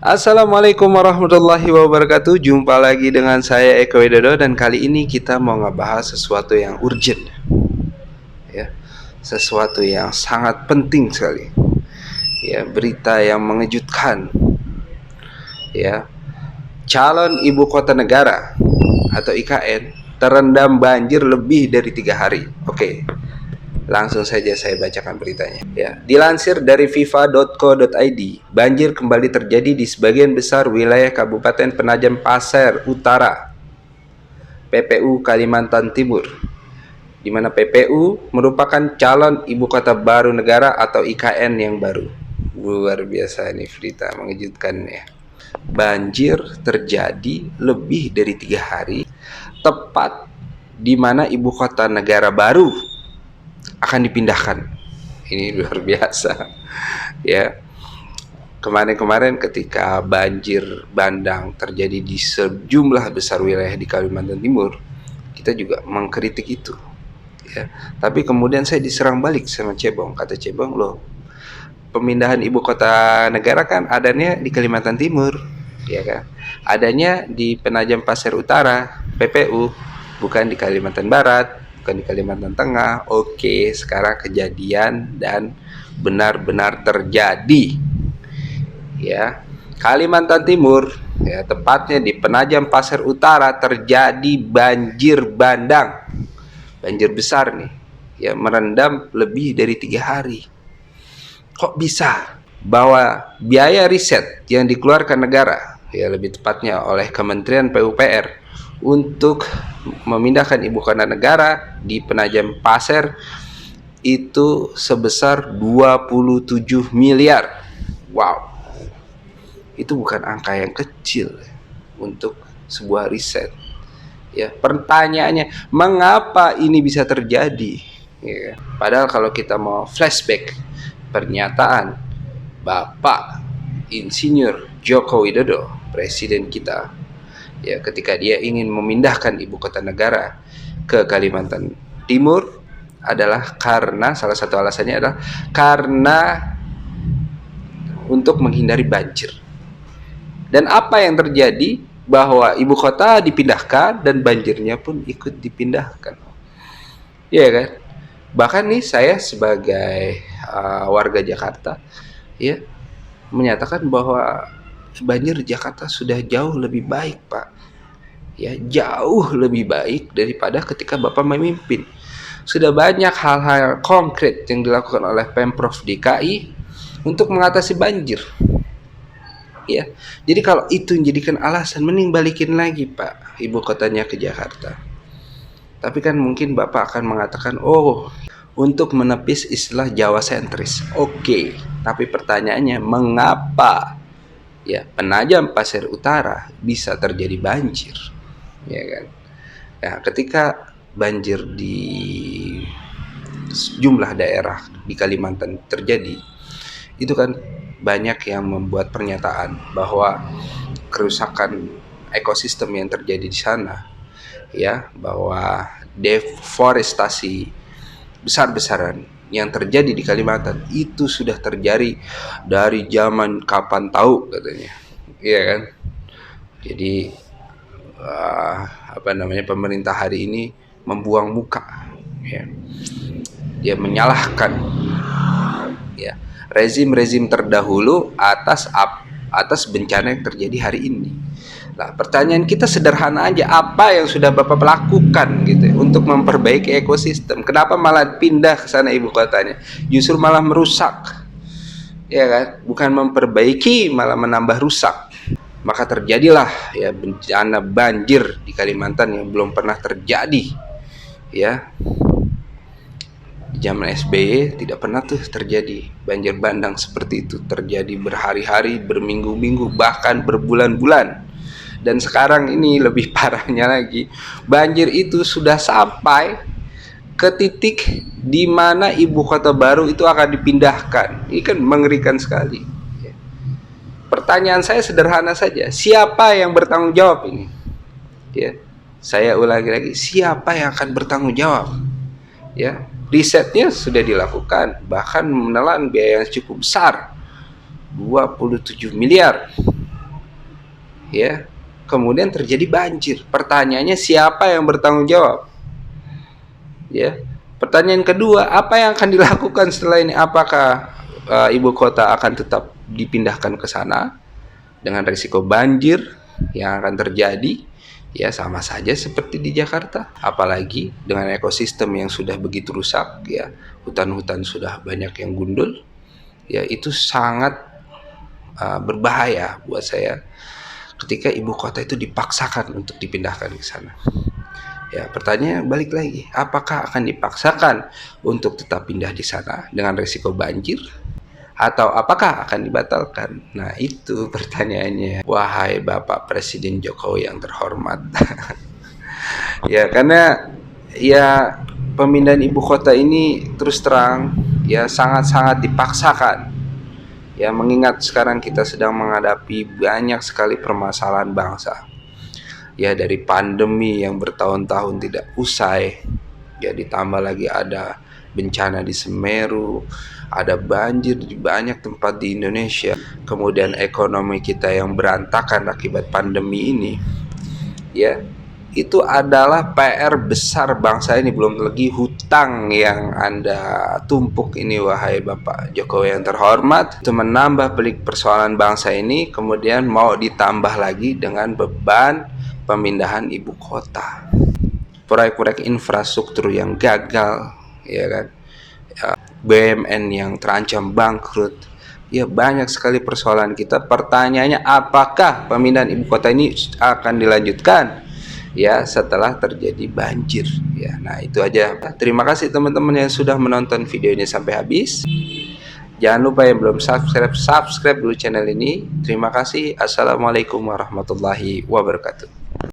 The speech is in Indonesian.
Assalamualaikum warahmatullahi wabarakatuh. Jumpa lagi dengan saya Eko Widodo, dan kali ini kita mau ngebahas sesuatu yang urgent, ya, sesuatu yang sangat penting sekali, ya, berita yang mengejutkan, ya, calon ibu kota negara atau IKN terendam banjir lebih dari 3 hari. Oke, langsung saja saya bacakan beritanya. Ya, dilansir dari fifa.co.id, banjir kembali terjadi di sebagian besar wilayah Kabupaten Penajam Pasir Utara, PPU Kalimantan Timur, di mana PPU merupakan calon ibu kota baru negara atau IKN yang baru. Luar biasa, ini berita mengejutkan, ya. Banjir terjadi lebih dari 3 hari, tepat di mana ibu kota negara baru akan dipindahkan. Ini luar biasa, ya. Kemarin-kemarin ketika banjir bandang terjadi di sejumlah besar wilayah di Kalimantan Timur, kita juga mengkritik itu, ya. Tapi kemudian saya diserang balik sama Cebong. Kata Cebong, loh, pemindahan ibu kota negara kan adanya di Kalimantan Timur, ya kan? Adanya di Penajam Pasir Utara, PPU, bukan di Kalimantan Barat, bukan di Kalimantan Tengah. Oke, sekarang kejadian dan benar-benar terjadi, ya. Kalimantan Timur, ya, tepatnya di Penajam Pasir Utara, terjadi banjir bandang, banjir besar nih, ya, merendam lebih dari 3 hari. Kok bisa? Bahwa biaya riset yang dikeluarkan negara, ya, lebih tepatnya oleh Kementerian PUPR, untuk memindahkan ibu kota negara di Penajam Pasir itu sebesar 27 miliar. Wow, itu bukan angka yang kecil untuk sebuah riset, ya. Pertanyaannya, mengapa ini bisa terjadi, ya? Padahal kalau kita mau flashback pernyataan Bapak Insinyur Joko Widodo, presiden kita, ya, ketika dia ingin memindahkan ibu kota negara ke Kalimantan Timur, adalah karena salah satu alasannya adalah karena untuk menghindari banjir. Dan apa yang terjadi? Bahwa ibu kota dipindahkan dan banjirnya pun ikut dipindahkan, ya kan? Bahkan nih, saya sebagai warga Jakarta, ya, menyatakan bahwa banjir di Jakarta sudah jauh lebih baik, Pak. Ya, jauh lebih baik daripada ketika Bapak memimpin. Sudah banyak hal-hal konkret yang dilakukan oleh Pemprov DKI untuk mengatasi banjir, ya. Jadi kalau itu menjadikan alasan, mending balikin lagi, Pak, ibu kotanya ke Jakarta. Tapi kan mungkin Bapak akan mengatakan, oh, untuk menepis istilah Jawa sentris. Oke, tapi pertanyaannya, mengapa, ya, Penajam Pasir Utara bisa terjadi banjir, ya kan? Ya, ketika banjir di sejumlah daerah di Kalimantan terjadi, itu kan banyak yang membuat pernyataan bahwa kerusakan ekosistem yang terjadi di sana, ya, bahwa deforestasi besar-besaran yang terjadi di Kalimantan itu sudah terjadi dari zaman kapan tahu, katanya, iya kan? Jadi pemerintah hari ini membuang muka, ya. Dia menyalahkan, ya, rezim-rezim terdahulu atas bencana yang terjadi hari ini. Nah, pertanyaan kita sederhana aja, apa yang sudah Bapak lakukan gitu, untuk memperbaiki ekosistem? Kenapa malah pindah ke sana ibu kotanya? Justru malah merusak, ya kan? Bukan memperbaiki, malah menambah rusak. Maka terjadilah, ya, bencana banjir di Kalimantan yang belum pernah terjadi, ya. Di zaman SBY tidak pernah tuh terjadi banjir bandang seperti itu, terjadi berhari-hari, berminggu-minggu, bahkan berbulan-bulan. Dan sekarang ini lebih parahnya lagi, banjir itu sudah sampai ke titik di mana ibu kota baru itu akan dipindahkan. Ini kan mengerikan sekali. Pertanyaan saya sederhana saja, siapa yang bertanggung jawab ini? Ya, saya ulangi lagi, siapa yang akan bertanggung jawab? Ya, risetnya sudah dilakukan, bahkan menelan biaya yang cukup besar, 27 miliar. ya, kemudian terjadi banjir. Pertanyaannya, siapa yang bertanggung jawab? Ya. Pertanyaan kedua, apa yang akan dilakukan setelah ini? Apakah ibu kota akan tetap dipindahkan ke sana dengan risiko banjir yang akan terjadi? Ya, sama saja seperti di Jakarta, apalagi dengan ekosistem yang sudah begitu rusak, ya, hutan-hutan sudah banyak yang gundul, ya, itu sangat berbahaya buat saya ketika ibu kota itu dipaksakan untuk dipindahkan ke sana. Ya, pertanyaan balik lagi, apakah akan dipaksakan untuk tetap pindah di sana dengan risiko banjir, atau apakah akan dibatalkan? Nah, itu pertanyaannya, wahai Bapak Presiden Jokowi yang terhormat. Ya, karena ya pemindahan ibu kota ini terus terang ya sangat-sangat dipaksakan. Ya, mengingat sekarang kita sedang menghadapi banyak sekali permasalahan bangsa. Ya, dari pandemi yang bertahun-tahun tidak usai, ya, ditambah lagi ada bencana di Semeru, ada banjir di banyak tempat di Indonesia, kemudian ekonomi kita yang berantakan akibat pandemi ini. Ya, itu adalah PR besar bangsa ini, belum lagi hutang yang Anda tumpuk ini, wahai Bapak Jokowi yang terhormat. Itu menambah pelik persoalan bangsa ini, kemudian mau ditambah lagi dengan beban pemindahan ibu kota, proyek-proyek infrastruktur yang gagal, ya kan, BUMN yang terancam bangkrut. Ya, banyak sekali persoalan kita. Pertanyaannya, apakah pemindahan ibu kota ini akan dilanjutkan ya setelah terjadi banjir? Ya, nah itu aja. Terima kasih teman-teman yang sudah menonton video ini sampai habis. Jangan lupa yang belum subscribe dulu channel ini. Terima kasih. Assalamualaikum warahmatullahi wabarakatuh.